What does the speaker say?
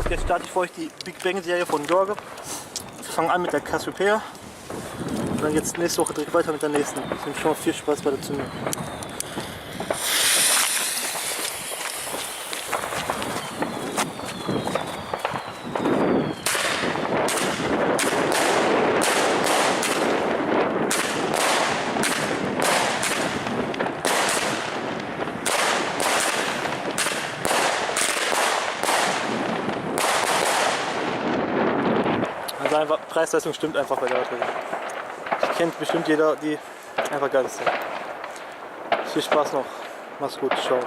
auf, jetzt starte ich für euch die Big Bang Serie von Jorge. Wir fangen an mit der Cassiopeia. Und dann jetzt nächste Woche direkt weiter mit der nächsten. Ich wünsche schon mal viel Spaß bei der Zündung. Also einfach, Preis-Leistung stimmt einfach bei der Batterie. Das kennt bestimmt jeder, die einfach geil ist. Viel Spaß noch. Mach's gut. Ciao.